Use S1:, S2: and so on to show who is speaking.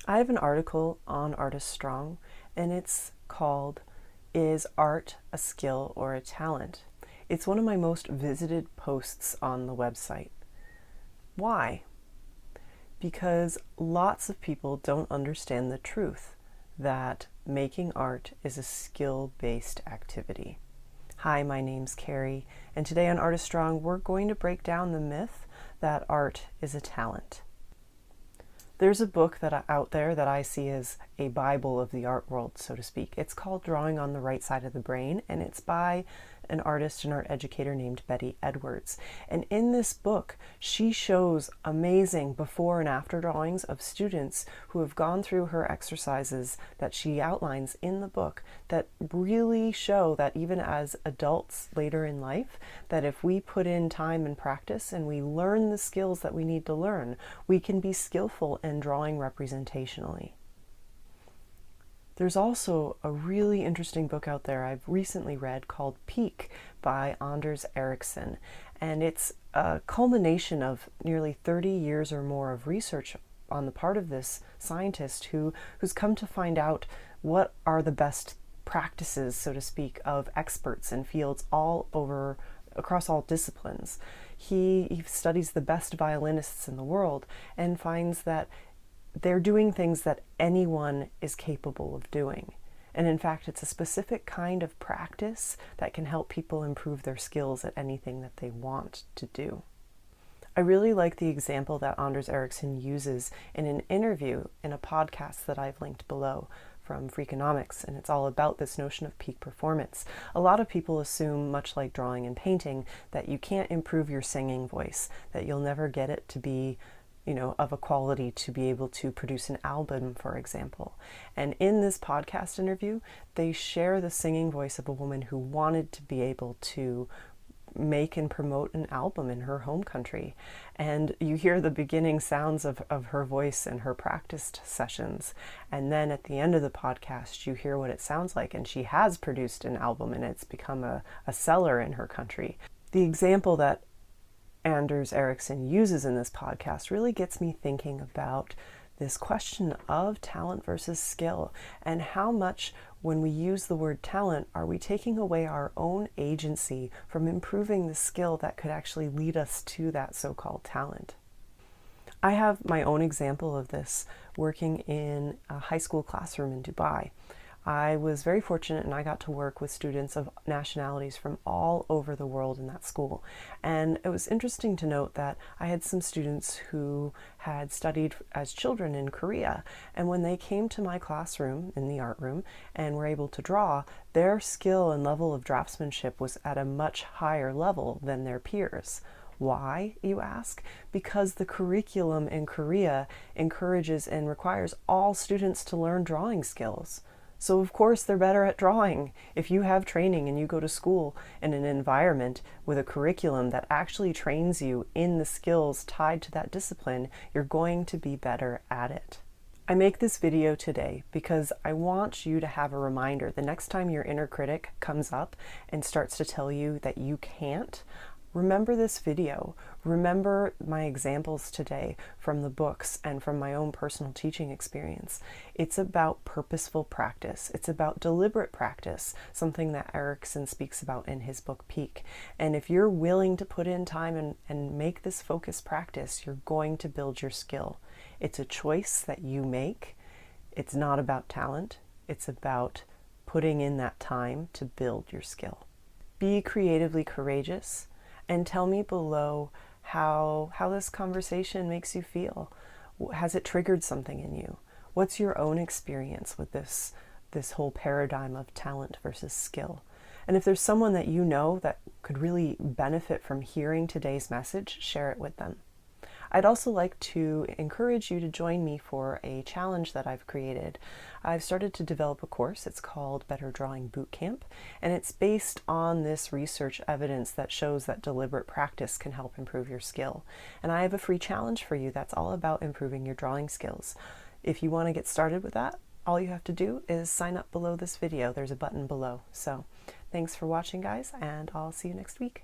S1: I have an article on Artist Strong, and it's called "Is Art a Skill or a Talent?" It's one of my most visited posts on the website. Why? Because lots of people don't understand the truth that making art is a skill-based activity. Hi, my name's Carrie, and today on Artist Strong, we're going to break down the myth that art is a talent. There's a book out there that I see as a Bible of the art world, so to speak. It's called Drawing on the Right Side of the Brain, and it's by an artist and art educator named Betty Edwards. And in this book, she shows amazing before and after drawings of students who have gone through her exercises that she outlines in the book that really show that even as adults later in life, that if we put in time and practice and we learn the skills that we need to learn, we can be skillful in drawing representationally. There's also a really interesting book out there I've recently read called Peak by Anders Ericsson, and it's a culmination of nearly 30 years or more of research on the part of this scientist who's come to find out what are the best practices, so to speak, of experts in fields all over across all disciplines. He studies the best violinists in the world and finds that they're doing things that anyone is capable of doing. And in fact, it's a specific kind of practice that can help people improve their skills at anything that they want to do. I really like the example that Anders Ericsson uses in an interview in a podcast that I've linked below from Freakonomics, and it's all about this notion of peak performance. A lot of people assume, much like drawing and painting, that you can't improve your singing voice, that you'll never get it to be of a quality to be able to produce an album, for example. And in this podcast interview, they share the singing voice of a woman who wanted to be able to make and promote an album in her home country. And you hear the beginning sounds of her voice in her practiced sessions. And then at the end of the podcast, you hear what it sounds like. And she has produced an album and it's become a seller in her country. The example that Anders Ericsson uses in this podcast really gets me thinking about this question of talent versus skill, and how much, when we use the word talent, are we taking away our own agency from improving the skill that could actually lead us to that so-called talent. I have my own example of this working in a high school classroom in Dubai. I was very fortunate and I got to work with students of nationalities from all over the world in that school. And it was interesting to note that I had some students who had studied as children in Korea. And when they came to my classroom in the art room and were able to draw, their skill and level of draftsmanship was at a much higher level than their peers. Why, you ask? Because the curriculum in Korea encourages and requires all students to learn drawing skills. So of course they're better at drawing. If you have training and you go to school in an environment with a curriculum that actually trains you in the skills tied to that discipline, you're going to be better at it. I make this video today because I want you to have a reminder the next time your inner critic comes up and starts to tell you that you can't. Remember this video. Remember my examples today from the books and from my own personal teaching experience. It's about purposeful practice. It's about deliberate practice, something that Ericsson speaks about in his book Peak. And if you're willing to put in time and make this focused practice, you're going to build your skill. It's a choice that you make. It's not about talent. It's about putting in that time to build your skill. Be creatively courageous. And tell me below how this conversation makes you feel. Has it triggered something in you? What's your own experience with this whole paradigm of talent versus skill? And if there's someone that you know that could really benefit from hearing today's message, share it with them. I'd also like to encourage you to join me for a challenge that I've created. I've started to develop a course. It's called Better Drawing Bootcamp, and it's based on this research evidence that shows that deliberate practice can help improve your skill. And I have a free challenge for you that's all about improving your drawing skills. If you want to get started with that, all you have to do is sign up below this video. There's a button below. So thanks for watching, guys, and I'll see you next week.